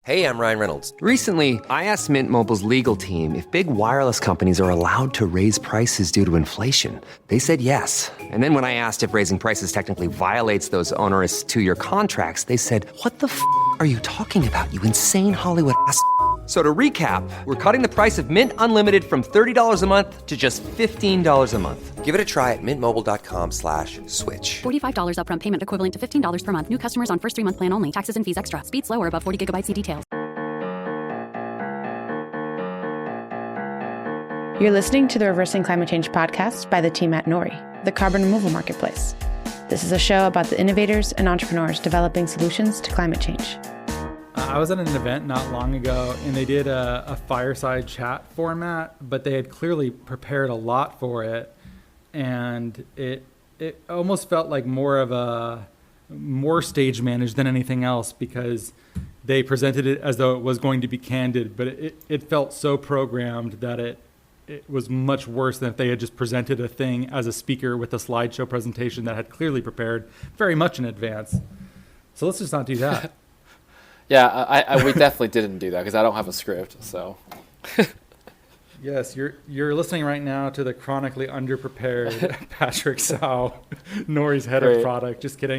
Hey, I'm Ryan Reynolds. Recently, I asked Mint Mobile's legal team if big wireless companies are allowed to raise prices due to inflation. They said yes. And then when I asked if raising prices technically violates those onerous two-year contracts, they said, "What the f*** are you talking about, you insane Hollywood ass?" So to recap, we're cutting the price of Mint Unlimited from $30 a month to just $15 a month. Give it a try at mintmobile.com/switch. $45 upfront payment equivalent to $15 per month. New customers on first 3-month plan only. Taxes and fees extra. Speed slower above 40 gigabytes. See details. You're listening to the Reversing Climate Change podcast by the team at Nori, the carbon removal marketplace. This is a show about the innovators and entrepreneurs developing solutions to climate change. I was at an event not long ago, and they did a fireside chat format, but they had clearly prepared a lot for it, and it almost felt like more stage managed than anything else, because they presented it as though it was going to be candid, but it felt so programmed that it was much worse than if they had just presented a thing as a speaker with a slideshow presentation that had clearly prepared very much in advance. So let's just not do that. Yeah, we definitely didn't do that because I don't have a script. So, yes, you're listening right now to the chronically underprepared Patrick Tsao, Nori's head of product. Just kidding.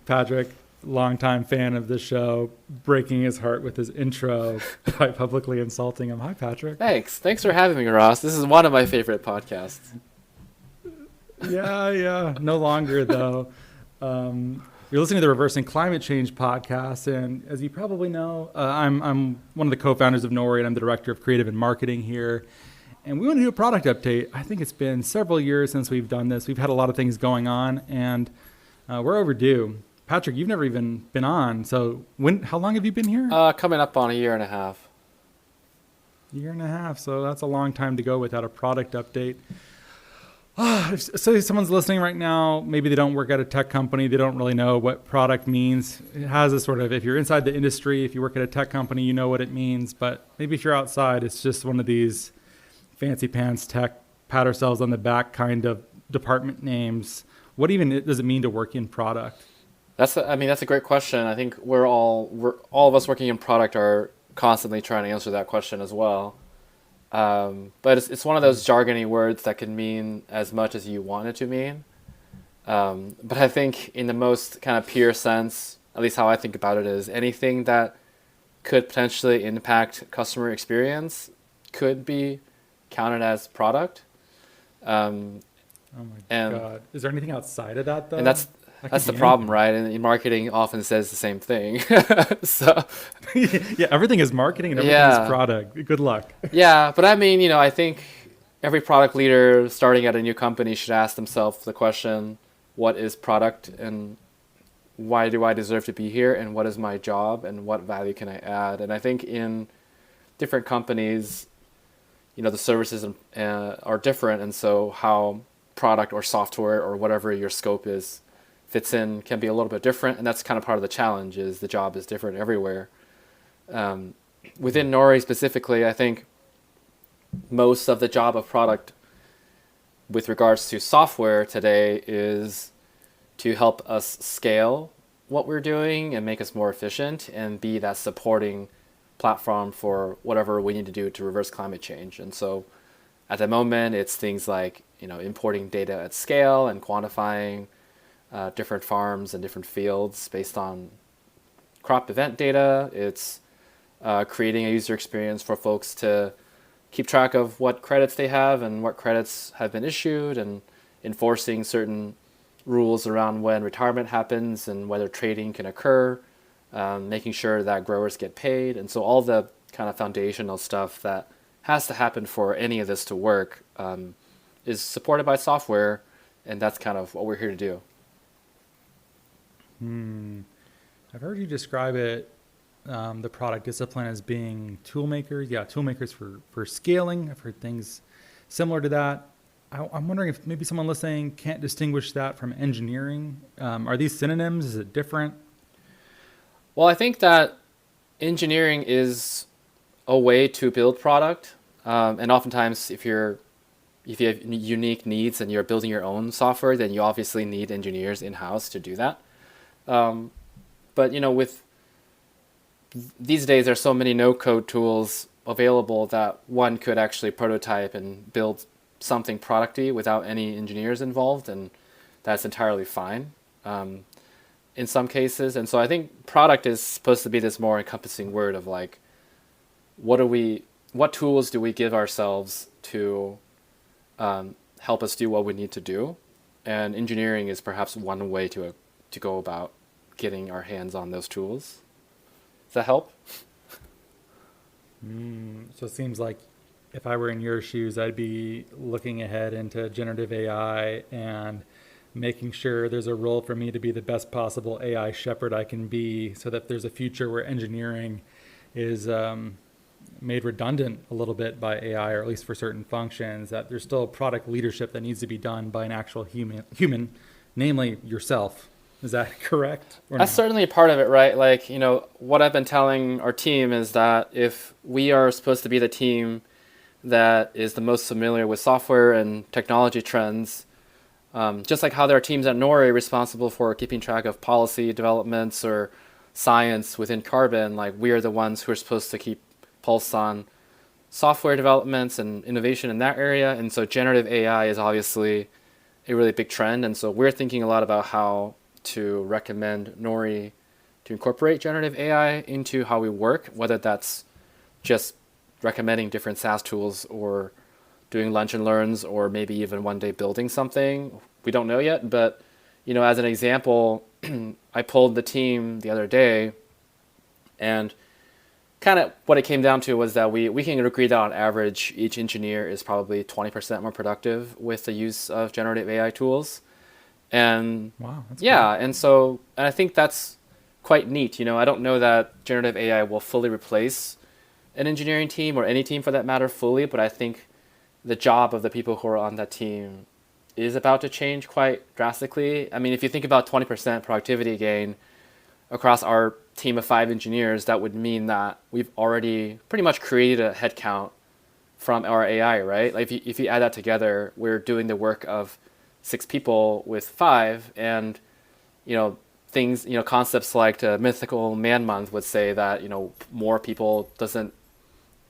Patrick, longtime fan of the show, breaking his heart with his intro by publicly insulting him. Hi, Patrick. Thanks for having me, Ross. This is one of my favorite podcasts. Yeah. No longer though. You're listening to the Reversing Climate Change podcast, and as you probably know, I'm one of the co-founders of Nori, and I'm the director of creative and marketing here. And we want to do a product update. I think it's been several years since we've done this. We've had a lot of things going on, and we're overdue. Patrick, you've never even been on, so how long have you been here? Coming up on a year and a half. Year and a half, so that's a long time to go without a product update. So someone's listening right now, maybe they don't work at a tech company, they don't really know what product means. It has a sort of, if you're inside the industry, if you work at a tech company, you know what it means. But maybe if you're outside, it's just one of these fancy pants tech, pat ourselves on the back kind of department names. What even does it mean to work in product? That's a great question. I think all of us working in product are constantly trying to answer that question as well. But it's one of those jargony words that can mean as much as you want it to mean. But I think in the most kind of pure sense, at least how I think about it, is anything that could potentially impact customer experience could be counted as product. Oh my God. Is there anything outside of that though? And that's the problem, right? And marketing often says the same thing. So yeah, everything is marketing and everything is product. Good luck. Yeah, but I mean, I think every product leader starting at a new company should ask themselves the question, what is product and why do I deserve to be here, and what is my job and what value can I add? And I think in different companies, the services are different, and so how product or software or whatever your scope is fits in can be a little bit different, and that's kind of part of the challenge, is the job is different everywhere. Within Nori specifically, I think most of the job of product with regards to software today is to help us scale what we're doing and make us more efficient and be that supporting platform for whatever we need to do to reverse climate change. And so at the moment, it's things like importing data at scale and quantifying different farms and different fields based on crop event data. It's creating a user experience for folks to keep track of what credits they have and what credits have been issued, and enforcing certain rules around when retirement happens and whether trading can occur, making sure that growers get paid. And so all the kind of foundational stuff that has to happen for any of this to work is supported by software, and that's kind of what we're here to do. I've heard you describe it, the product discipline, as being tool makers. Yeah, tool makers for scaling. I've heard things similar to that. I'm wondering if maybe someone listening can't distinguish that from engineering. Are these synonyms? Is it different? Well, I think that engineering is a way to build product. And oftentimes, if you have unique needs and you're building your own software, then you obviously need engineers in-house to do that. But with these days there's so many no-code tools available that one could actually prototype and build something producty without any engineers involved, and that's entirely fine in some cases. And so I think product is supposed to be this more encompassing word of like, what tools do we give ourselves to help us do what we need to do? And engineering is perhaps one way to go about getting our hands on those tools. Does that help? So it seems like if I were in your shoes, I'd be looking ahead into generative AI and making sure there's a role for me to be the best possible AI shepherd I can be, so that if there's a future where engineering is made redundant a little bit by AI, or at least for certain functions, that there's still product leadership that needs to be done by an actual human, namely yourself. Is that correct? That's certainly a part of it, right? Like, what I've been telling our team is that if we are supposed to be the team that is the most familiar with software and technology trends, just like how there are teams at Nori responsible for keeping track of policy developments or science within Carbon, like we are the ones who are supposed to keep pulse on software developments and innovation in that area. And so generative AI is obviously a really big trend. And so we're thinking a lot about how to recommend Nori to incorporate generative AI into how we work, whether that's just recommending different SaaS tools or doing lunch and learns, or maybe even one day building something. We don't know yet, but as an example, I polled the team the other day, and kind of what it came down to was that we can agree that on average, each engineer is probably 20% more productive with the use of generative AI tools. And wow, that's yeah, cool. And I think that's quite neat. I don't know that generative AI will fully replace an engineering team, or any team for that matter, fully, but I think the job of the people who are on that team is about to change quite drastically. I mean, if you think about 20% productivity gain across our team of 5 engineers, that would mean that we've already pretty much created a headcount from our AI, right? Like if you add that together, we're doing the work of 6 people with 5, and things, concepts like the mythical man month would say that more people doesn't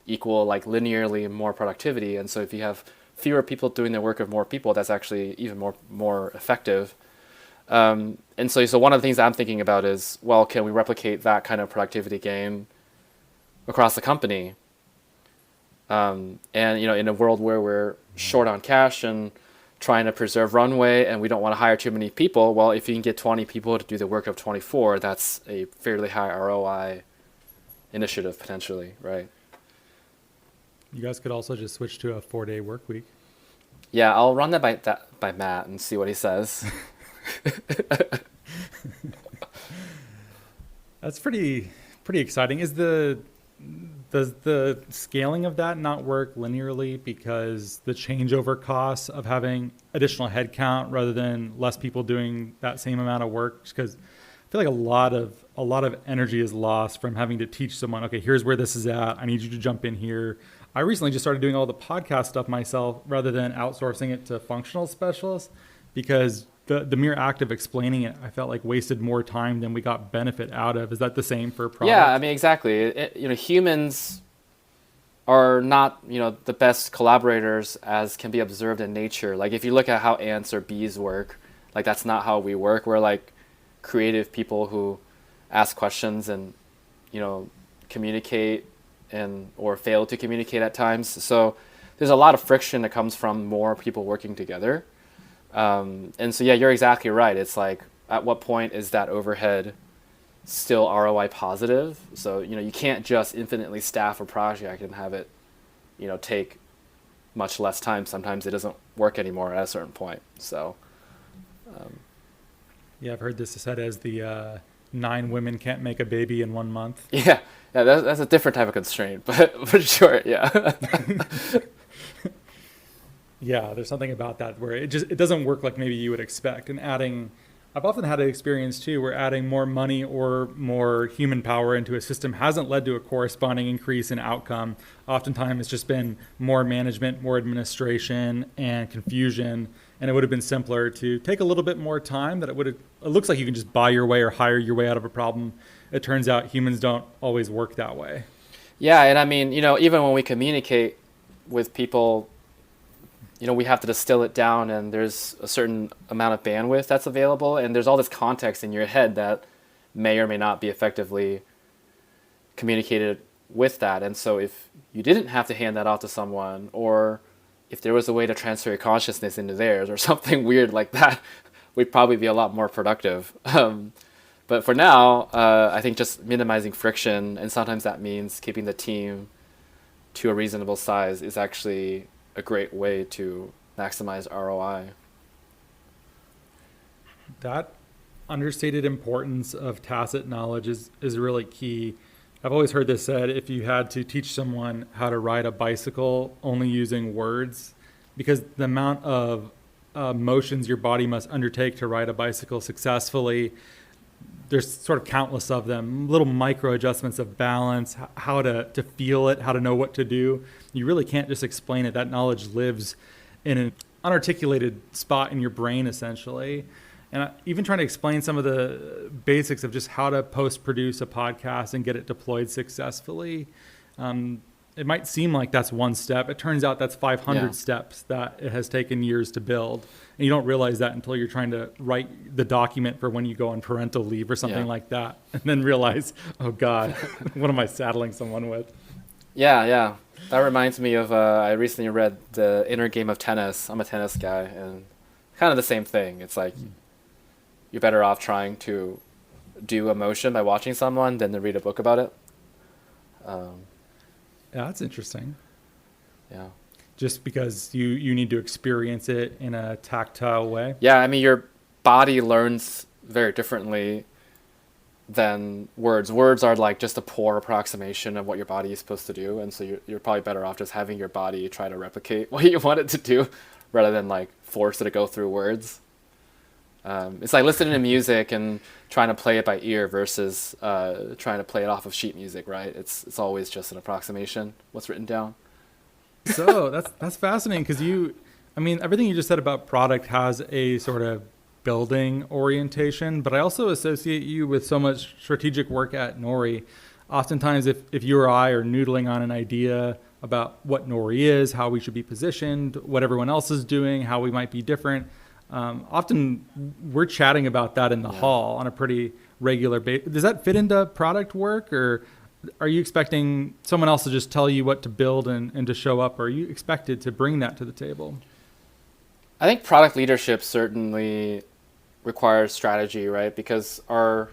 equal like linearly more productivity. And so if you have fewer people doing the work of more people, that's actually even more effective. And so one of the things I'm thinking about is, well, can we replicate that kind of productivity gain across the company? And in a world where we're short on cash and trying to preserve runway, and we don't want to hire too many people, well, if you can get 20 people to do the work of 24, that's a fairly high ROI initiative potentially, right? You guys could also just switch to a 4-day work week. Yeah, I'll run that by Matt and see what he says. That's pretty exciting. Does the scaling of that not work linearly because the changeover costs of having additional headcount rather than less people doing that same amount of work? Because I feel like a lot of energy is lost from having to teach someone, okay, here's where this is at. I need you to jump in here. I recently just started doing all the podcast stuff myself rather than outsourcing it to functional specialists, because the mere act of explaining it, I felt like wasted more time than we got benefit out of. Is that the same for product? Yeah, I mean, exactly. Humans are not, the best collaborators as can be observed in nature. Like if you look at how ants or bees work, like that's not how we work. We're like creative people who ask questions and, communicate or fail to communicate at times. So there's a lot of friction that comes from more people working together. And so, yeah, you're exactly right. It's like, at what point is that overhead still ROI positive? So, you can't just infinitely staff a project and have it, take much less time. Sometimes it doesn't work anymore at a certain point. So, yeah, I've heard this said as the 9 women can't make a baby in 1 month. Yeah, that's a different type of constraint, but for sure, yeah. Yeah, there's something about that where it doesn't work like maybe you would expect. And I've often had an experience too where adding more money or more human power into a system hasn't led to a corresponding increase in outcome. Oftentimes it's just been more management, more administration, and confusion. And it would have been simpler to take a little bit more time. It looks like you can just buy your way or hire your way out of a problem it turns out humans don't always work that way. Yeah, and I mean, even when we communicate with people, we have to distill it down, and there's a certain amount of bandwidth that's available, and there's all this context in your head that may or may not be effectively communicated with that. And so if you didn't have to hand that off to someone, or if there was a way to transfer your consciousness into theirs or something weird like that, we'd probably be a lot more productive. But for now, I think just minimizing friction, and sometimes that means keeping the team to a reasonable size, is actually a great way to maximize ROI. That understated importance of tacit knowledge is really key. I've always heard this said, if you had to teach someone how to ride a bicycle only using words, because the amount of motions your body must undertake to ride a bicycle successfully, there's sort of countless of them, little micro adjustments of balance, how to feel it, how to know what to do. You really can't just explain it. That knowledge lives in an unarticulated spot in your brain, essentially. And even trying to explain some of the basics of just how to post-produce a podcast and get it deployed successfully, it might seem like that's one step. It turns out that's 500 steps that it has taken years to build. And you don't realize that until you're trying to write the document for when you go on parental leave or something like that. And then realize, oh God, what am I saddling someone with? Yeah. That reminds me of, I recently read The Inner Game of Tennis. I'm a tennis guy, and kind of the same thing. It's like, you're better off trying to do a motion by watching someone than to read a book about it. Yeah, that's interesting. Yeah. Just because you need to experience it in a tactile way. Yeah, I mean, your body learns very differently than words. Words are like just a poor approximation of what your body is supposed to do, and so you're probably better off just having your body try to replicate what you want it to do rather than like force it to go through words. It's like listening to music and trying to play it by ear versus trying to play it off of sheet music, right? It's always just an approximation, what's written down. So that's fascinating, because everything you just said about product has a sort of building orientation, but I also associate you with so much strategic work at Nori. Oftentimes, if you or I are noodling on an idea about what Nori is, how we should be positioned, what everyone else is doing, how we might be different, often we're chatting about that in the hall on a pretty regular basis. Does that fit into product work, or are you expecting someone else to just tell you what to build and to show up? Or are you expected to bring that to the table? I think product leadership certainly requires strategy, right? Because our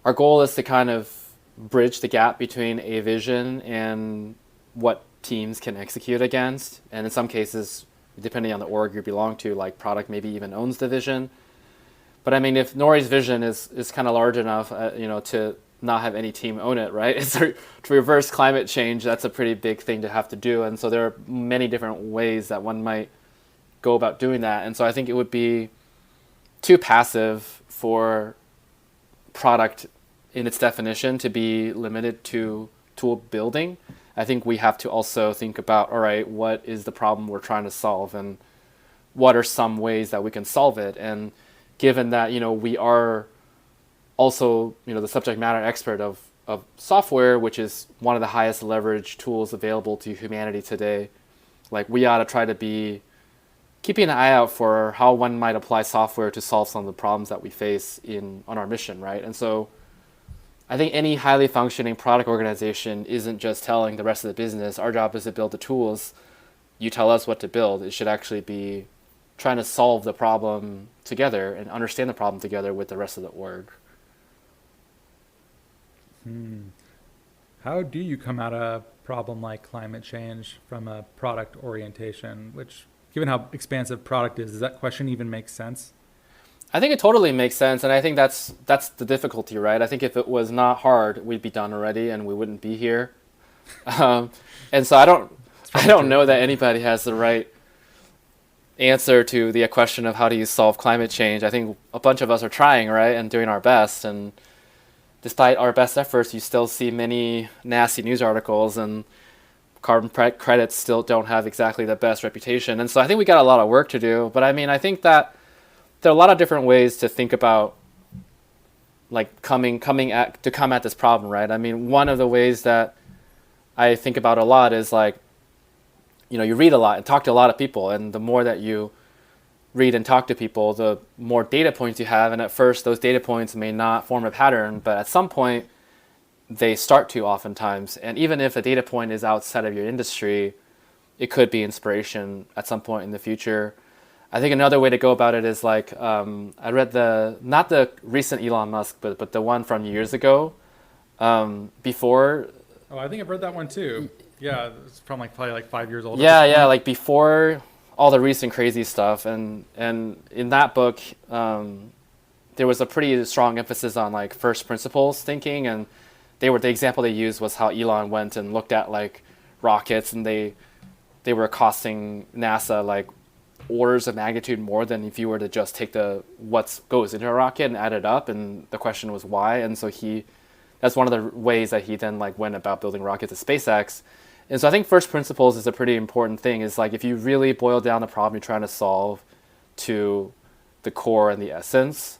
goal is to kind of bridge the gap between a vision and what teams can execute against. And in some cases, depending on the org you belong to, like product maybe even owns the vision. But I mean, if Nori's vision is kind of large enough, to not have any team own it, right? To reverse climate change, that's a pretty big thing to have to do. And so there are many different ways that one might go about doing that. And so I think it would be too passive for product in its definition to be limited to tool building. I think we have to also think about, all right, what is the problem we're trying to solve, and what are some ways that we can solve it? And given that, we are also, the subject matter expert of software, which is one of the highest leverage tools available to humanity today, like we ought to try to be keeping an eye out for how one might apply software to solve some of the problems that we face on our mission, right? And so I think any highly functioning product organization isn't just telling the rest of the business, our job is to build the tools, you tell us what to build. It should actually be trying to solve the problem together and understand the problem together with the rest of the org. How do you come at a problem like climate change from a product orientation, which, given how expansive product is, does that question even make sense? I think it totally makes sense, and I think that's the difficulty, right? I think if it was not hard, we'd be done already, and we wouldn't be here. And so I don't know that anybody has the right answer to the question of how do you solve climate change. I think a bunch of us are trying, right, and doing our best, and despite our best efforts, you still see many nasty news articles, and carbon credits still don't have exactly the best reputation. And so I think we got a lot of work to do, but I mean, I think that there are a lot of different ways to think about like come at this problem, right? I mean, one of the ways that I think about a lot is like, you read a lot and talk to a lot of people, and the more that you read and talk to people, the more data points you have. And at first, those data points may not form a pattern, but at some point, they start to oftentimes. And even if a data point is outside of your industry, it could be inspiration at some point in the future. I think another way to go about it is like, I read not the recent Elon Musk, but the one from years ago, before. Oh, I think I've read that one too. Yeah, it's from probably like 5 years old. Yeah, like before all the recent crazy stuff. And in that book, there was a pretty strong emphasis on like first principles thinking, and the example they used was how Elon went and looked at like rockets, and they were costing NASA like orders of magnitude more than if you were to just take what goes into a rocket and add it up. And the question was why. And so that's one of the ways that he then like went about building rockets at SpaceX. And so I think first principles is a pretty important thing. Is like if you really boil down the problem you're trying to solve to the core and the essence,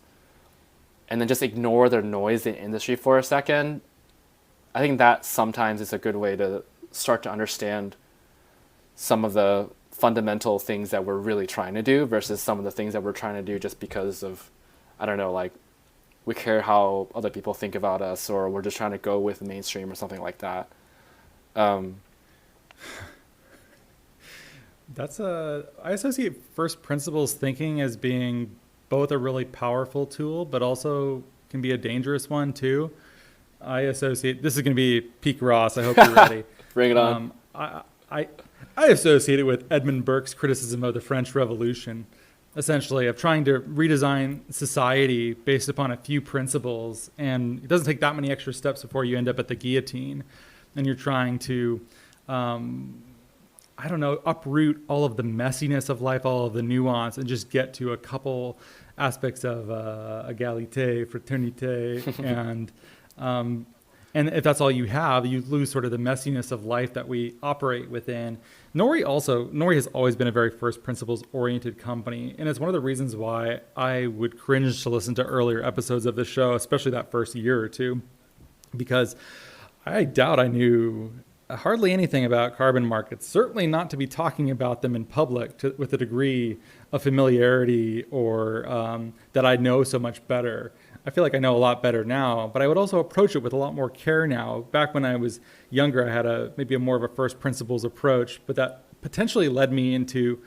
and then just ignore the noise in the industry for a second, I think that sometimes is a good way to start to understand some of the fundamental things that we're really trying to do versus some of the things that we're trying to do just because of, I don't know, like we care how other people think about us, or we're just trying to go with the mainstream or something like that. I associate first principles thinking as being both a really powerful tool, but also can be a dangerous one too. I associate, this is going to be peak Ross. I hope you're ready. Bring it on. I associate it with Edmund Burke's criticism of the French Revolution, essentially of trying to redesign society based upon a few principles. And it doesn't take that many extra steps before you end up at the guillotine. And you're trying to, uproot all of the messiness of life, all of the nuance, and just get to a couple aspects of égalité, fraternité, and if that's all you have, you lose sort of the messiness of life that we operate within. Nori has always been a very first principles oriented company. And it's one of the reasons why I would cringe to listen to earlier episodes of the show, especially that first year or two, because I doubt I knew hardly anything about carbon markets, certainly not to be talking about them in public with a degree of familiarity or that I know so much better. I feel like I know a lot better now, but I would also approach it with a lot more care now. Back when I was younger, I had maybe a more of a first principles approach, but that potentially led me into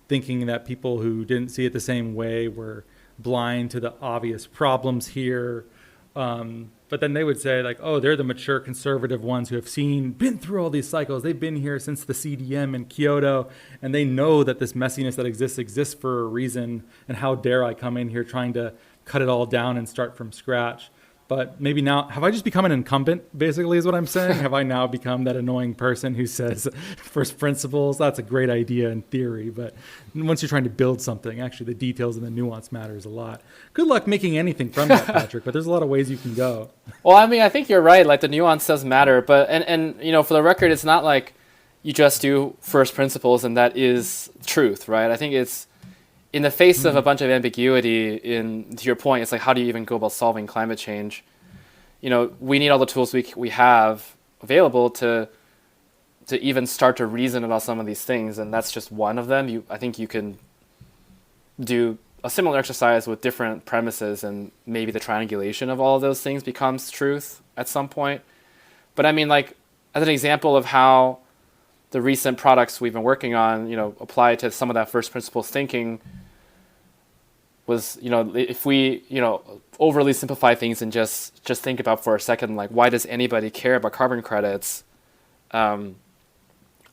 thinking that people who didn't see it the same way were blind to the obvious problems here. But then they would say like, oh, they're the mature conservative ones who have been through all these cycles. They've been here since the CDM in Kyoto, and they know that this messiness that exists for a reason. And how dare I come in here trying to cut it all down and start from scratch? But maybe now, have I just become an incumbent, basically, is what I'm saying? Have I now become that annoying person who says first principles? That's a great idea in theory, but once you're trying to build something, actually the details and the nuance matters a lot. Good luck making anything from that, Patrick, but there's a lot of ways you can go. Well, I mean, I think you're right. Like the nuance does matter, but and for the record, it's not like you just do first principles and that is truth, right? I think it's in the face of a bunch of ambiguity, to your point, it's like, how do you even go about solving climate change? We need all the tools we have available to even start to reason about some of these things, and that's just one of them. I think you can do a similar exercise with different premises, and maybe the triangulation of all of those things becomes truth at some point. But I mean, like, as an example of how the recent products we've been working on, apply to some of that first principles thinking, was, if we, overly simplify things and just think about for a second, like, why does anybody care about carbon credits? I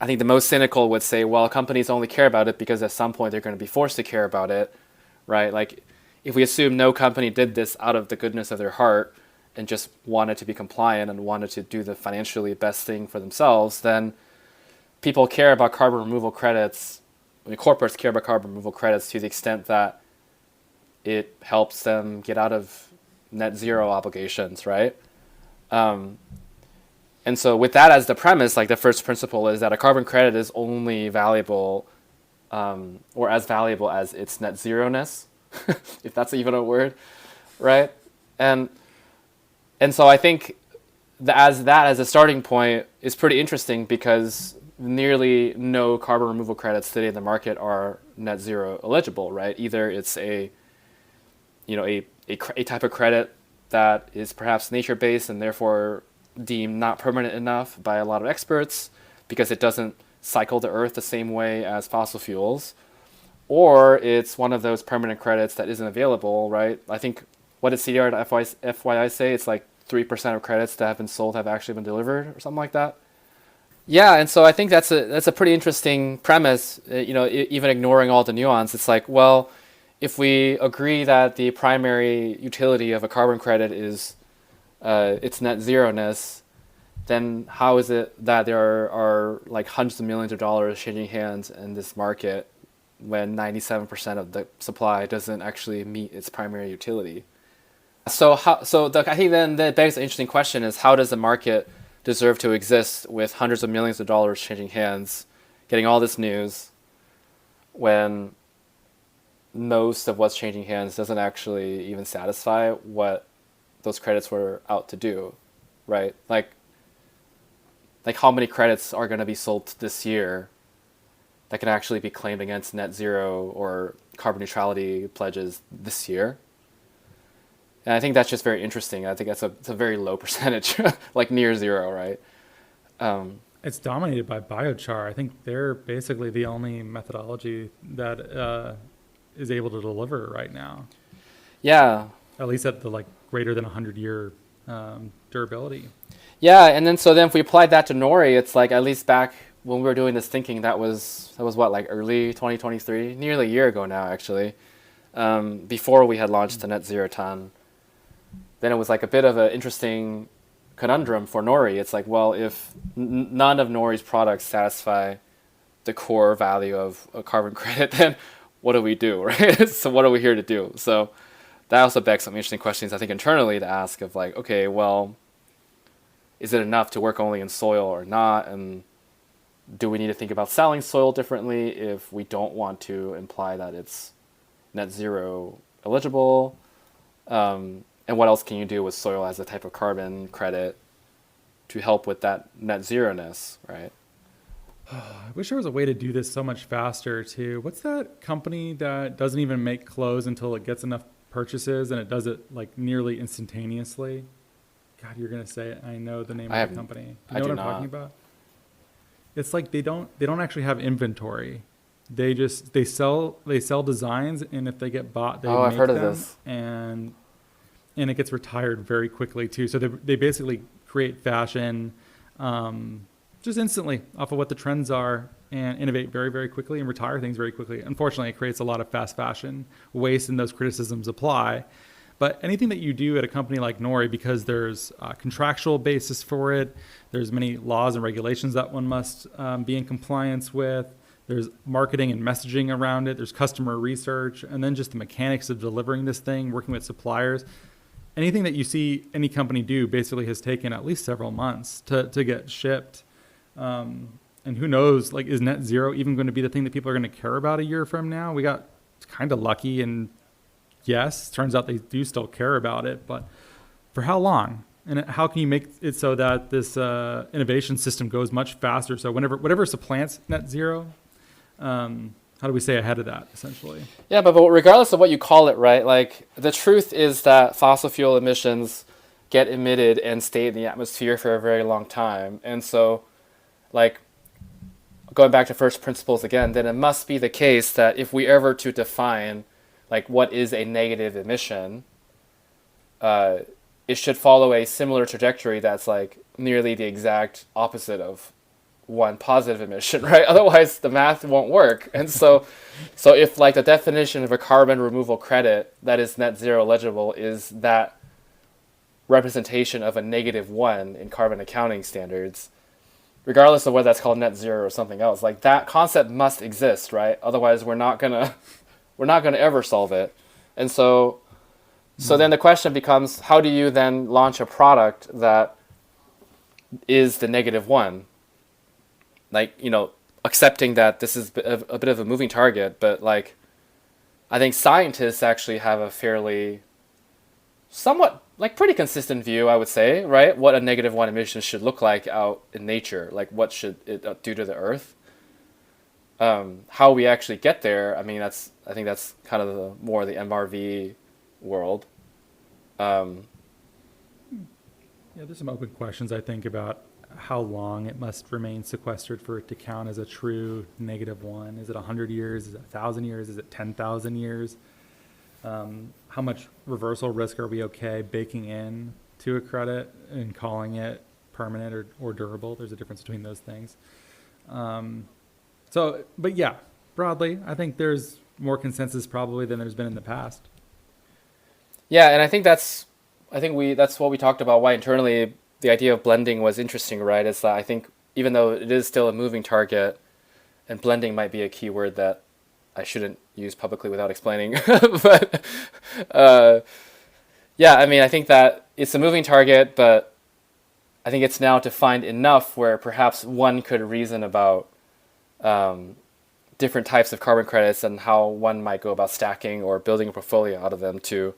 think the most cynical would say, well, companies only care about it because at some point they're going to be forced to care about it, right? Like, if we assume no company did this out of the goodness of their heart and just wanted to be compliant and wanted to do the financially best thing for themselves, then people care about carbon removal credits. Corporates care about carbon removal credits to the extent that it helps them get out of net zero obligations, right? And so with that as the premise, like the first principle is that a carbon credit is only valuable or as valuable as its net zero-ness, if that's even a word, right? And And so I think as a starting point is pretty interesting because nearly no carbon removal credits today in the market are net zero eligible, right? Either it's a type of credit that is perhaps nature-based and therefore deemed not permanent enough by a lot of experts because it doesn't cycle the earth the same way as fossil fuels, or it's one of those permanent credits that isn't available, right? I think, what did CDR and FYI say? It's like 3% of credits that have been sold have actually been delivered or something like that. Yeah, and so I think that's a pretty interesting premise, even ignoring all the nuance. It's like, well, if we agree that the primary utility of a carbon credit is its net zero-ness, then how is it that there are like hundreds of millions of dollars changing hands in this market when 97% of the supply doesn't actually meet its primary utility? I think then that begs an interesting question is, how does the market deserve to exist with hundreds of millions of dollars changing hands, getting all this news, when most of what's changing hands doesn't actually even satisfy what those credits were out to do, right? Like how many credits are going to be sold this year that can actually be claimed against net zero or carbon neutrality pledges this year? And I think that's just very interesting. I think it's a very low percentage, like near zero, right? It's dominated by biochar. I think they're basically the only methodology that is able to deliver right now. Yeah. At least at the like greater than 100-year durability. Yeah, and then if we applied that to Nori, it's like, at least back when we were doing this thinking, that was what, like early 2023, nearly a year ago now, actually, before we had launched the net zero ton. Then it was like a bit of an interesting conundrum for Nori. It's like, well, if none of Nori's products satisfy the core value of a carbon credit, then what do we do, right? So what are we here to do? So that also begs some interesting questions, I think, internally to ask of like, okay, well, is it enough to work only in soil or not? And do we need to think about selling soil differently if we don't want to imply that it's net zero eligible? And what else can you do with soil as a type of carbon credit to help with that net zero-ness, right? I wish there was a way to do this so much faster too. What's that company that doesn't even make clothes until it gets enough purchases and it does it like nearly instantaneously? God, you're gonna say it. I know the name of the company. You know what I'm talking about? It's like they don't actually have inventory. They sell designs, and if they get bought, they make I've heard them, of this. and it gets retired very quickly too. So they basically create fashion just instantly off of what the trends are and innovate very, very quickly and retire things very quickly. Unfortunately, it creates a lot of fast fashion waste, and those criticisms apply. But anything that you do at a company like Nori, because there's a contractual basis for it, there's many laws and regulations that one must be in compliance with, there's marketing and messaging around it, there's customer research, and then just the mechanics of delivering this thing, working with suppliers. Anything that you see any company do basically has taken at least several months to get shipped. And who knows, like, is net zero even going to be the thing that people are going to care about a year from now? We got kind of lucky, and yes, turns out they do still care about it, but for how long? And how can you make it so that this innovation system goes much faster? So whatever supplants net zero, how do we stay ahead of that, essentially? Yeah, but regardless of what you call it, right, like, the truth is that fossil fuel emissions get emitted and stay in the atmosphere for a very long time. And so, like, going back to first principles again, then it must be the case that if we ever to define, like, what is a negative emission, it should follow a similar trajectory that's, like, nearly the exact opposite of one positive emission, right? Otherwise, the math won't work. And so if, like, the definition of a carbon removal credit that is net zero eligible is that representation of a -1 in carbon accounting standards, regardless of whether that's called net zero or something else, like, that concept must exist, right? Otherwise, we're not gonna ever solve it. And so then the question becomes, how do you then launch a product that is the -1? Like, accepting that this is a bit of a moving target, but, like, I think scientists actually have a fairly somewhat like pretty consistent view, I would say, right? What a -1 emission should look like out in nature, like what should it do to the Earth. How we actually get there, I mean, I think that's kind of more the MRV world. Yeah, there's some open questions, I think, about how long it must remain sequestered for it to count as a true -1. Is it 100 years? Is it 1,000 years? Is it 10,000 years? How much reversal risk are we okay baking in to a credit and calling it permanent or durable? There's a difference between those things. But yeah, broadly, I think there's more consensus probably than there's been in the past. Yeah, and I think that's what we talked about, why internally the idea of blending was interesting, right? Is that I think even though it is still a moving target, and blending might be a keyword that I shouldn't use publicly without explaining, but yeah, I mean, I think that it's a moving target, but I think it's now defined enough where perhaps one could reason about different types of carbon credits and how one might go about stacking or building a portfolio out of them to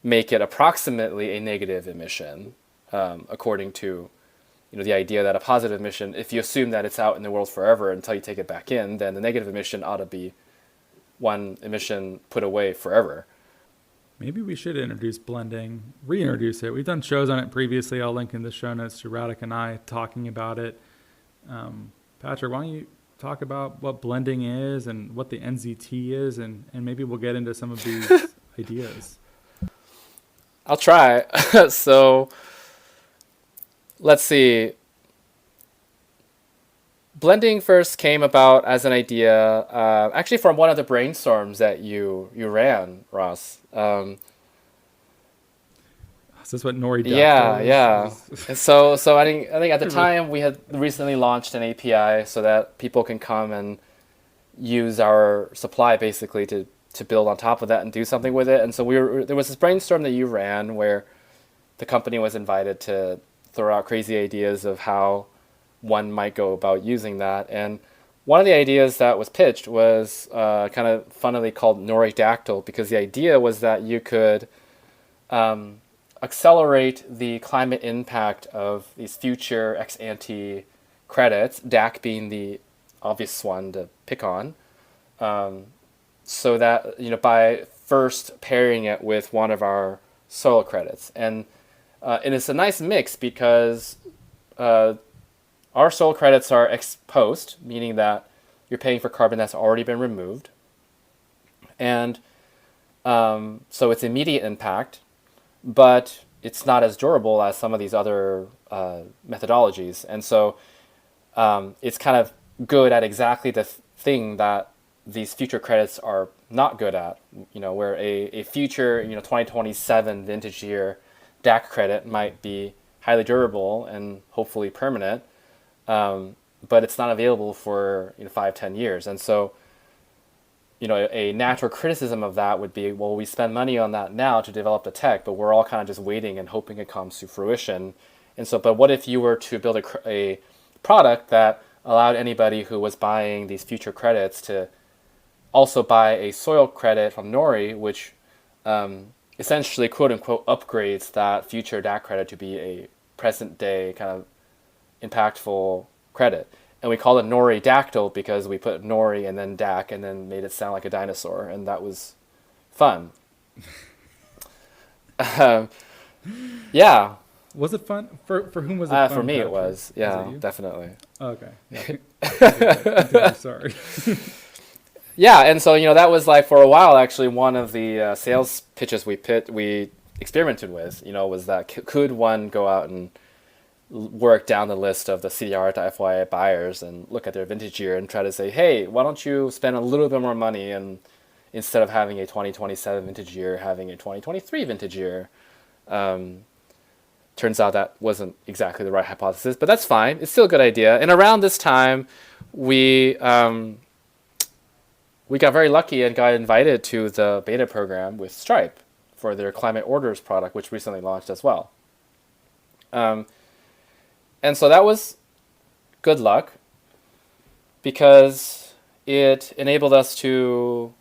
make it approximately a negative emission, according to the idea that a positive emission, if you assume that it's out in the world forever until you take it back in, then the negative emission ought to be one emission put away forever. Maybe we should introduce blending, reintroduce it. We've done shows on it previously. I'll link in the show notes to Radek and I talking about it. Patrick, why don't you talk about what blending is and what the NZT is, and maybe we'll get into some of these ideas. I'll try. So let's see. Blending first came about as an idea, actually from one of the brainstorms that you ran, Ross. Is this what Nori does? Yeah. And so I think at the time we had recently launched an API so that people can come and use our supply basically to build on top of that and do something with it. And so there was this brainstorm that you ran where the company was invited to throw out crazy ideas of how one might go about using that. And one of the ideas that was pitched was kind of funnily called Nori Dactyl, because the idea was that you could accelerate the climate impact of these future ex-ante credits, DAC being the obvious one to pick on, so that by first pairing it with one of our soil credits. And it's a nice mix because our soil credits are ex post, meaning that you're paying for carbon that's already been removed. And so it's immediate impact, but it's not as durable as some of these other methodologies. And so it's kind of good at exactly the thing that these future credits are not good at, where a future 2027 vintage year DAC credit might be highly durable and hopefully permanent, but it's not available for 5-10 years. And so a natural criticism of that would be, well, we spend money on that now to develop the tech, but we're all kind of just waiting and hoping it comes to fruition. And so, but what if you were to build a product that allowed anybody who was buying these future credits to also buy a soil credit from Nori, which essentially, quote unquote, upgrades that future DAC credit to be a present day kind of impactful credit. And we call it Nori Dactyl because we put Nori and then DAC and then made it sound like a dinosaur, and that was fun. Yeah. Was it fun? For whom was it fun? For me, Patrick? it was. Yeah, was it definitely. Okay. Yeah. Sorry. Yeah, and so that was like for a while actually one of the sales pitches we experimented with. Was that could one go out and work down the list of the CDR.FYI buyers and look at their vintage year and try to say, hey, why don't you spend a little bit more money and instead of having a 2027 vintage year, having a 2023 vintage year. Turns out that wasn't exactly the right hypothesis, but that's fine. It's still a good idea. And around this time, we got very lucky and got invited to the beta program with Stripe for their climate orders product, which recently launched as well. And so that was good luck because it enabled us to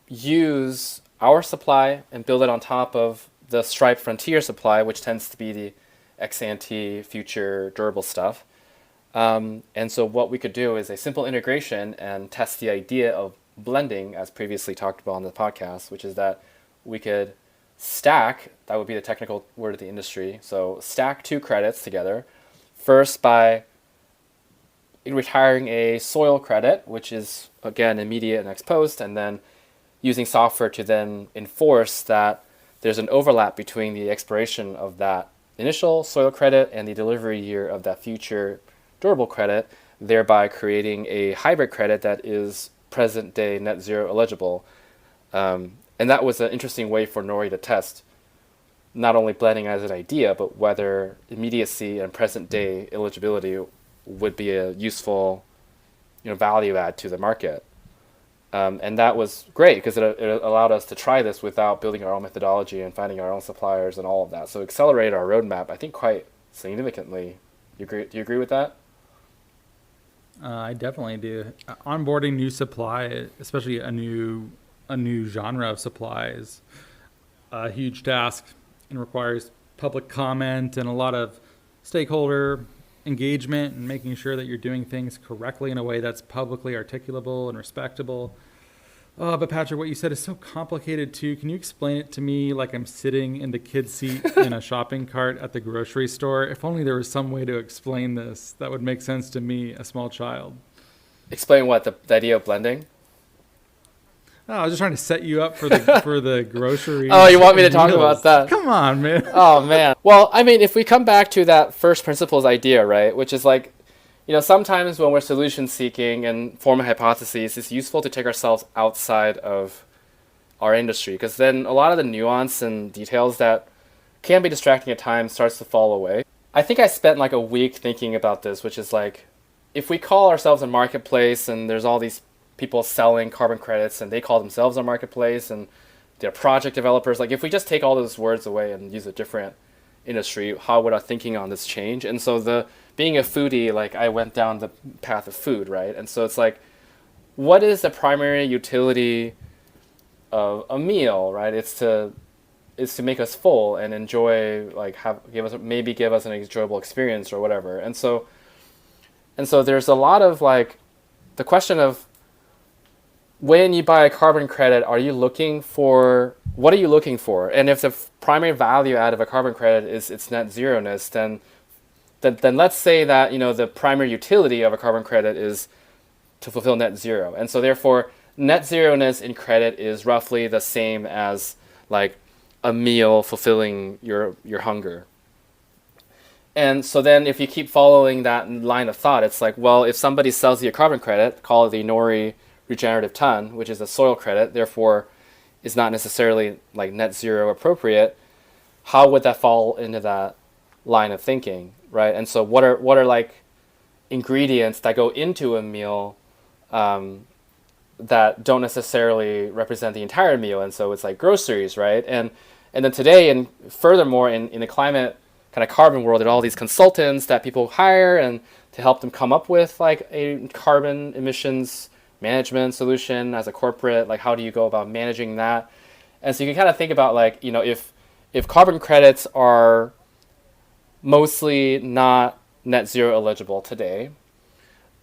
use our supply and build it on top of the Stripe Frontier supply, which tends to be the ex-ante future durable stuff. And so what we could do is a simple integration and test the idea of blending, as previously talked about on the podcast, which is that we could stack, that would be the technical word of the industry, so stack two credits together, first by retiring a soil credit, which is, again, immediate and ex post, and then using software to then enforce that there's an overlap between the expiration of that initial soil credit and the delivery year of that future durable credit, thereby creating a hybrid credit that is present day net zero eligible. And that was an interesting way for Nori to test not only blending as an idea, but whether immediacy and present day eligibility would be a useful, value add to the market. And that was great because it allowed us to try this without building our own methodology and finding our own suppliers and all of that. So it accelerated our roadmap, I think, quite significantly. Do you agree with that? I definitely do. Onboarding new supply, especially a new genre of supply, is a huge task and requires public comment and a lot of stakeholder engagement and making sure that you're doing things correctly in a way that's publicly articulable and respectable. But Patrick, what you said is so complicated too. Can you explain it to me like I'm sitting in the kid's seat in a shopping cart at the grocery store? If only there was some way to explain this that would make sense to me, a small child. Explain what? The idea of blending? Oh, I was just trying to set you up for the grocery. Oh, you want me to talk about that? Come on, man. Oh, man. Well, I mean, if we come back to that first principles idea, right, which is like, sometimes when we're solution seeking and forming hypotheses, it's useful to take ourselves outside of our industry, because then a lot of the nuance and details that can be distracting at times starts to fall away. I think I spent like a week thinking about this, which is like, if we call ourselves a marketplace and there's all these people selling carbon credits and they call themselves a marketplace and they're project developers, like if we just take all those words away and use a different industry, how would our thinking on this change? And so being a foodie, like I went down the path of food, right? And so it's like, what is the primary utility of a meal, right? It's to make us full and enjoy, like give us an enjoyable experience or whatever. And so there's a lot of like the question of, when you buy a carbon credit, what are you looking for? And if the primary value add of a carbon credit is its net zero-ness, then let's say that the primary utility of a carbon credit is to fulfill net zero. And so therefore, net zero-ness in credit is roughly the same as like a meal fulfilling your hunger. And so then if you keep following that line of thought, it's like, well, if somebody sells you a carbon credit, call it the Nori regenerative ton, which is a soil credit, therefore is not necessarily like net zero appropriate, how would that fall into that line of thinking, right? And so what are like ingredients that go into a meal that don't necessarily represent the entire meal? And so it's like groceries, right? And then today, and furthermore, in the climate kind of carbon world, there are all these consultants that people hire and to help them come up with like a carbon emissions management solution as a corporate, like how do you go about managing that? And so you can kind of think about like, if carbon credits are mostly not net zero eligible today,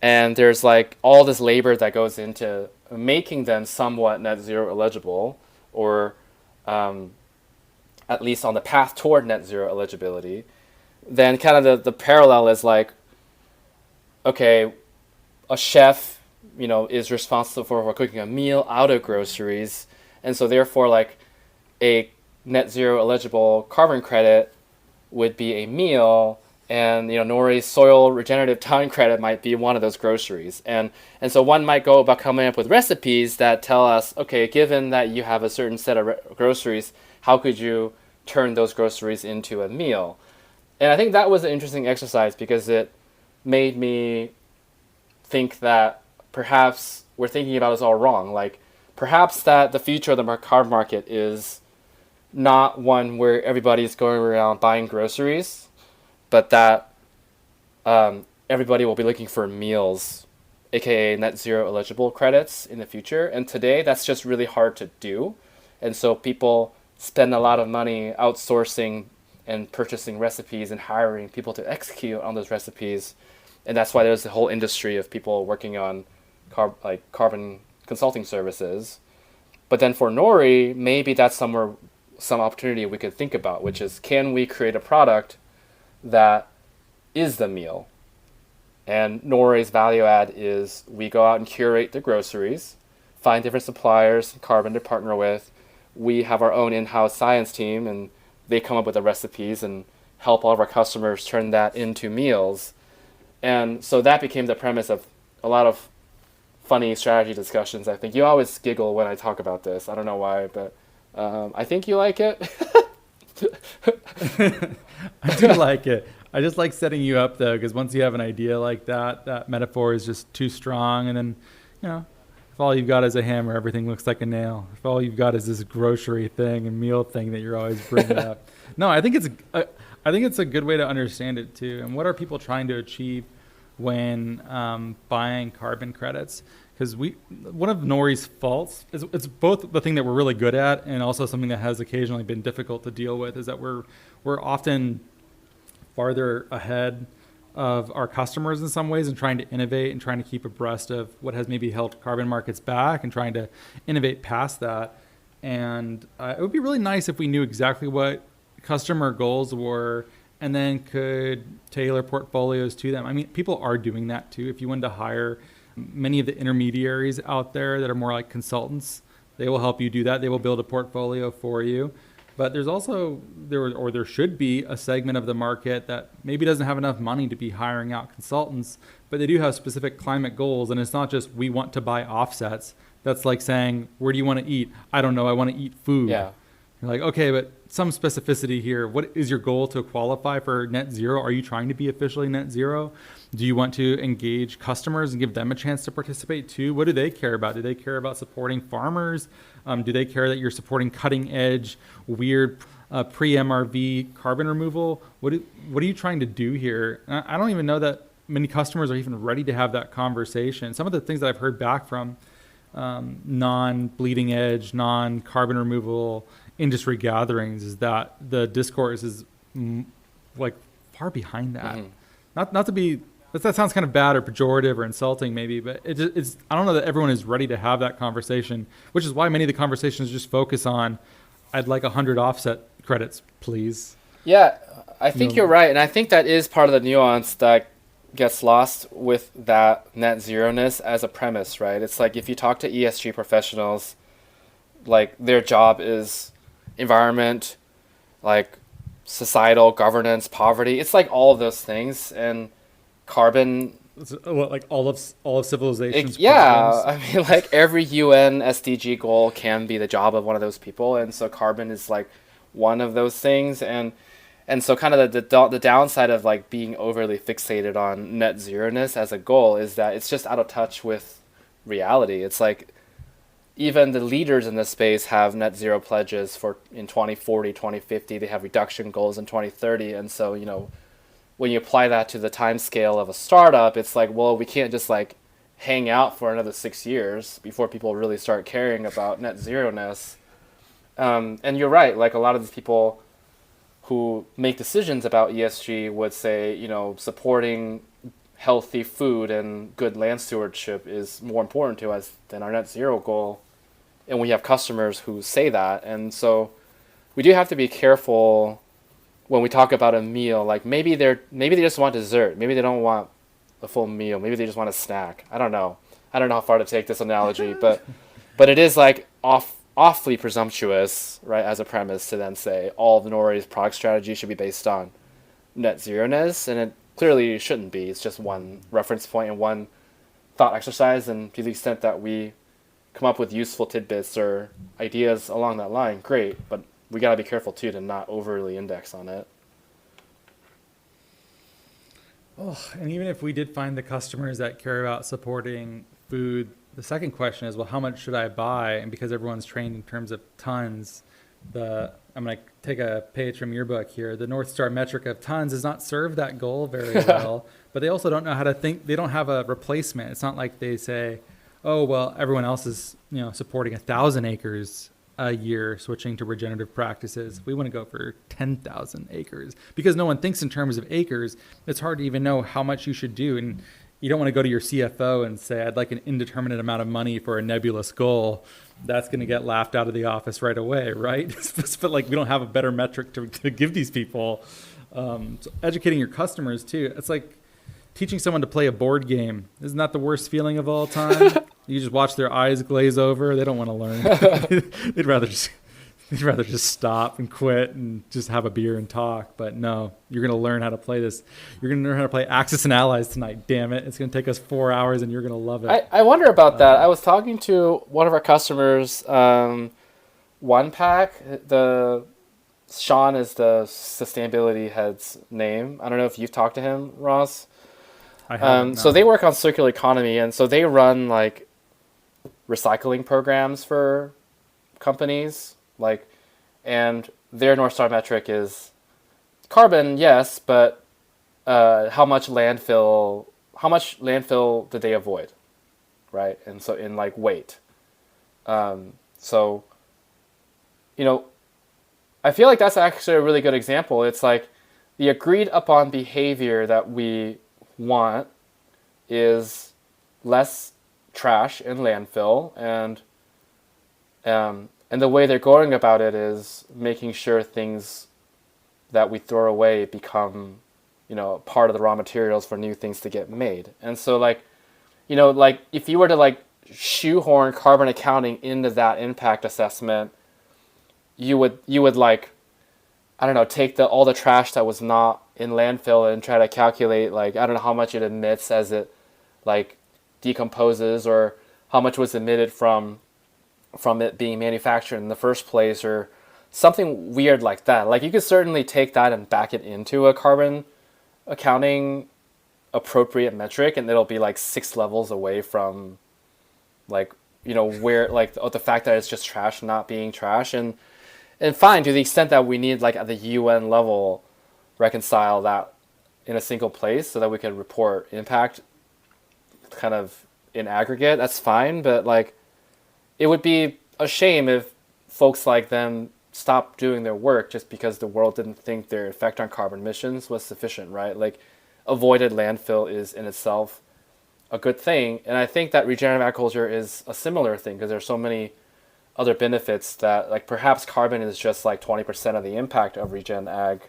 and there's like all this labor that goes into making them somewhat net zero eligible, or at least on the path toward net zero eligibility, then kind of the parallel is like, okay, a chef is responsible for cooking a meal out of groceries. And so therefore, like a net zero eligible carbon credit would be a meal, and Nori's soil regenerative ton credit might be one of those groceries. And so one might go about coming up with recipes that tell us, okay, given that you have a certain set of groceries, how could you turn those groceries into a meal? And I think that was an interesting exercise because it made me think that perhaps we're thinking about this all wrong. Like perhaps that the future of the carbon market is not one where everybody's going around buying groceries, but that everybody will be looking for meals, aka net zero eligible credits in the future. And today that's just really hard to do. And so people spend a lot of money outsourcing and purchasing recipes and hiring people to execute on those recipes. And that's why there's a whole industry of people working on carbon consulting services. But then for Nori, maybe that's some opportunity we could think about, which is, can we create a product that is the meal? And Nori's value add is we go out and curate the groceries, find different suppliers, carbon to partner with. We have our own in-house science team, and they come up with the recipes and help all of our customers turn that into meals. And so that became the premise of a lot of funny strategy discussions. I think you always giggle when I talk about this. I don't know why, but I think you like it. I do like it. I just like setting you up, though, because once you have an idea like that, that metaphor is just too strong. And then, if all you've got is a hammer, everything looks like a nail. If all you've got is this grocery thing and meal thing that you're always bringing up. No, I think it's a good way to understand it, too. And what are people trying to achieve when buying carbon credits? Because one of Nori's faults is it's both the thing that we're really good at and also something that has occasionally been difficult to deal with, is that we're often farther ahead of our customers in some ways and trying to innovate and trying to keep abreast of what has maybe held carbon markets back and trying to innovate past that. And it would be really nice if we knew exactly what customer goals were and then could tailor portfolios to them. I mean, people are doing that too. If you wanted to hire many of the intermediaries out there that are more like consultants, they will help you do that. They will build a portfolio for you. But there's also, there should be a segment of the market that maybe doesn't have enough money to be hiring out consultants, but they do have specific climate goals. And it's not just, we want to buy offsets. That's like saying, where do you want to eat? I don't know. I want to eat food. Yeah. You're like, okay, but some specificity here. What is your goal to qualify for net zero? Are you trying to be officially net zero? Do you want to engage customers and give them a chance to participate too? What do they care about? Do they care about supporting farmers? Do they care that you're supporting cutting edge, weird pre-MRV carbon removal? What are you trying to do here? I don't even know that many customers are even ready to have that conversation. Some of the things that I've heard back from non-bleeding edge, non-carbon removal industry gatherings is that the discourse is like far behind that. Mm-hmm. Not to be, that sounds kind of bad or pejorative or insulting maybe, but it's I don't know that everyone is ready to have that conversation, which is why many of the conversations just focus on, I'd like 100 offset credits, please. Yeah, I think you're right. And I think that is part of the nuance that gets lost with that net zero-ness as a premise, right? It's like if you talk to ESG professionals, like their job is environment, like societal governance, poverty. It's like all of those things, and carbon. Like all of civilization's yeah, I mean, like every UN SDG goal can be the job of one of those people, and so carbon is like one of those things, and so kind of the downside of like being overly fixated on net zero-ness as a goal is that it's just out of touch with reality. It's like even the leaders in this space have net zero pledges for in 2040, 2050. They have reduction goals in 2030. And so, when you apply that to the time scale of a startup, it's like, well, we can't just like hang out for another 6 years before people really start caring about net zero-ness. And you're right. Like a lot of these people who make decisions about ESG would say, supporting healthy food and good land stewardship is more important to us than our net zero goal. And we have customers who say that. And so we do have to be careful when we talk about a meal. Like maybe they just want dessert. Maybe they don't want a full meal. Maybe they just want a snack. I don't know how far to take this analogy, but it is like awfully presumptuous, right, as a premise to then say all of Nori's product strategy should be based on net zero-ness, and it clearly shouldn't be. It's just one reference point and one thought exercise, and to the extent that we come up with useful tidbits or ideas along that line, great, but we got to be careful too to not overly index on it. Oh, and even if we did find the customers that care about supporting food, the second question is, well, how much should I buy? And because everyone's trained in terms of tons, I'm going to take a page from your book here. The North Star metric of tons does not serve that goal very well, but they also don't know how to think. They don't have a replacement. It's not like they say, oh, well, everyone else is, supporting 1,000 acres a year switching to regenerative practices. We want to go for 10,000 acres because no one thinks in terms of acres. It's hard to even know how much you should do. And you don't want to go to your CFO and say, I'd like an indeterminate amount of money for a nebulous goal. That's going to get laughed out of the office right away, right? But like we don't have a better metric to give these people. So educating your customers too. It's like teaching someone to play a board game. Isn't that the worst feeling of all time? You just watch their eyes glaze over. They don't want to learn. They'd rather just stop and quit and just have a beer and talk. But no, you're going to learn how to play this. You're going to learn how to play Axis and Allies tonight. Damn it. It's going to take us 4 hours and you're going to love it. I wonder about that. I was talking to one of our customers, One Pack. Sean is the sustainability head's name. I don't know if you've talked to him, Ross. I haven't, no. So they work on circular economy, and so they run like recycling programs for companies, and their North Star metric is carbon, yes, but how much landfill did they avoid, right? And so in like weight. So, I feel like that's actually a really good example. It's like the agreed upon behavior that we want is less trash in landfill, and the way they're going about it is making sure things that we throw away become, part of the raw materials for new things to get made. And so if you were to shoehorn carbon accounting into that impact assessment, you would take all the trash that was not in landfill and try to calculate I don't know how much it emits as it decomposes, or how much was emitted from it being manufactured in the first place, or something weird like that. You could certainly take that and back it into a carbon accounting appropriate metric, and it'll be 6 levels away from where the fact that it's just trash not being trash, and fine, to the extent that we need at the UN level reconcile that in a single place so that we can report impact kind of in aggregate, that's fine. But it would be a shame if folks like them stopped doing their work just because the world didn't think their effect on carbon emissions was sufficient, right? Avoided landfill is in itself a good thing. And I think that regenerative agriculture is a similar thing, because there's so many other benefits that perhaps carbon is just 20% of the impact of regen ag.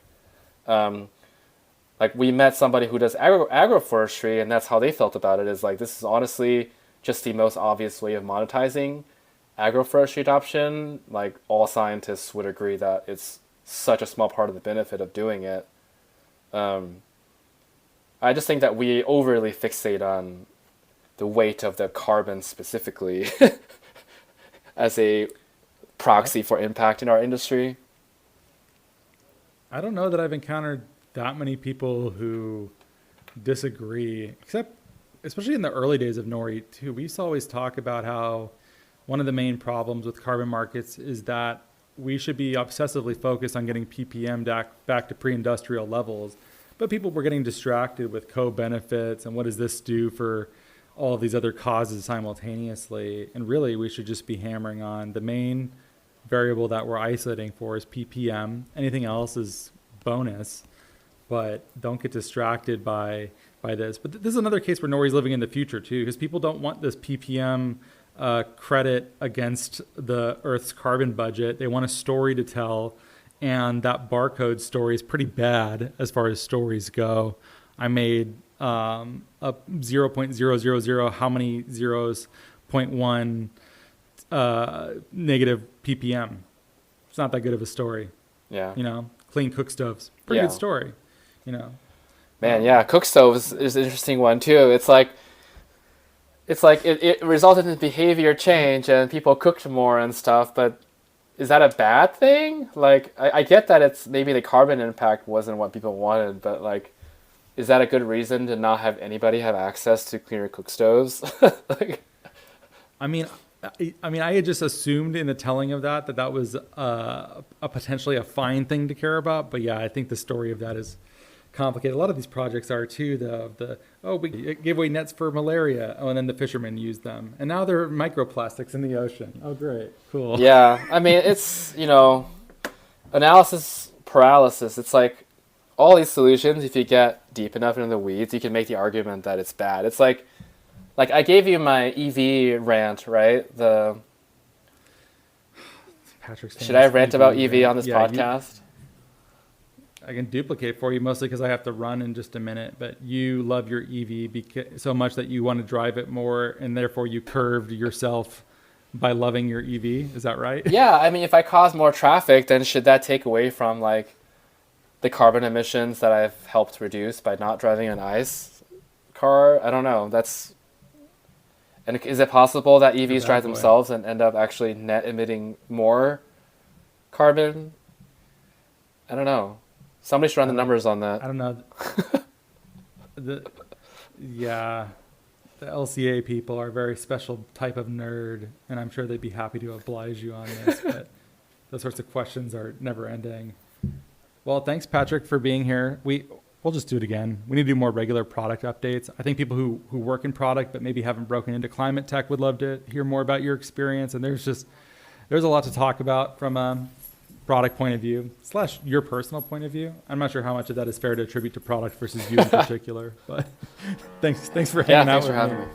We met somebody who does agroforestry, and that's how they felt about it, is this is honestly just the most obvious way of monetizing agroforestry adoption. All scientists would agree that it's such a small part of the benefit of doing it. I just think that we overly fixate on the weight of the carbon specifically as a proxy for impact in our industry. I don't know that I've encountered that many people who disagree, except especially in the early days of Nori too. We used to always talk about how one of the main problems with carbon markets is that we should be obsessively focused on getting ppm back to pre-industrial levels, but people were getting distracted with co-benefits and what does this do for all of these other causes simultaneously. And really, we should just be hammering on the main variable that we're isolating for is ppm. Anything else is bonus, but don't get distracted by this. But this is another case where Nori's living in the future too, because people don't want this ppm credit against the Earth's carbon budget. They want a story to tell, and that barcode story is pretty bad as far as stories go. I made a 0.000 how many zeros 0.1 negative ppm. It's not that good of a story. Yeah. Clean cook stoves, pretty good story. Man, yeah, cook stoves is an interesting one too. It resulted in behavior change and people cooked more and stuff, but is that a bad thing? I get that it's maybe the carbon impact wasn't what people wanted, but is that a good reason to not have anybody have access to cleaner cook stoves? I mean, I had just assumed in the telling of that was a potentially a fine thing to care about. But yeah, I think the story of that is complicated. A lot of these projects are too, though. We gave away nets for malaria. Oh, and then the fishermen used them. And now they're microplastics in the ocean. Oh, great. Cool. Yeah. I mean, it's, analysis paralysis. It's like all these solutions, if you get deep enough into the weeds, you can make the argument that it's bad. It's like I gave you my EV rant, right? Should I rant about EV on this podcast? I can duplicate for you mostly because I have to run in just a minute, but you love your EV so much that you want to drive it more, and therefore you curved yourself by loving your EV. Is that right? Yeah. I mean, if I cause more traffic, then should that take away from the carbon emissions that I've helped reduce by not driving an ICE car? I don't know. And is it possible that EVs drive themselves and end up actually net emitting more carbon? I don't know. Somebody should run the numbers on that. I don't know. The LCA people are a very special type of nerd, and I'm sure they'd be happy to oblige you on this, but those sorts of questions are never ending. Well, thanks, Patrick, for being here. We'll just do it again. We need to do more regular product updates. I think people who work in product but maybe haven't broken into Climatetech would love to hear more about your experience. And there's a lot to talk about from a product point of view / your personal point of view. I'm not sure how much of that is fair to attribute to product versus you in particular. But thanks for hanging out with me. Having me.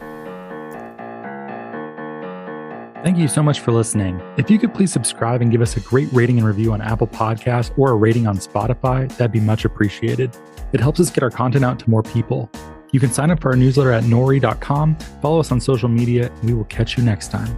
Thank you so much for listening. If you could please subscribe and give us a great rating and review on Apple Podcasts or a rating on Spotify, that'd be much appreciated. It helps us get our content out to more people. You can sign up for our newsletter at Nori.com, follow us on social media, and we will catch you next time.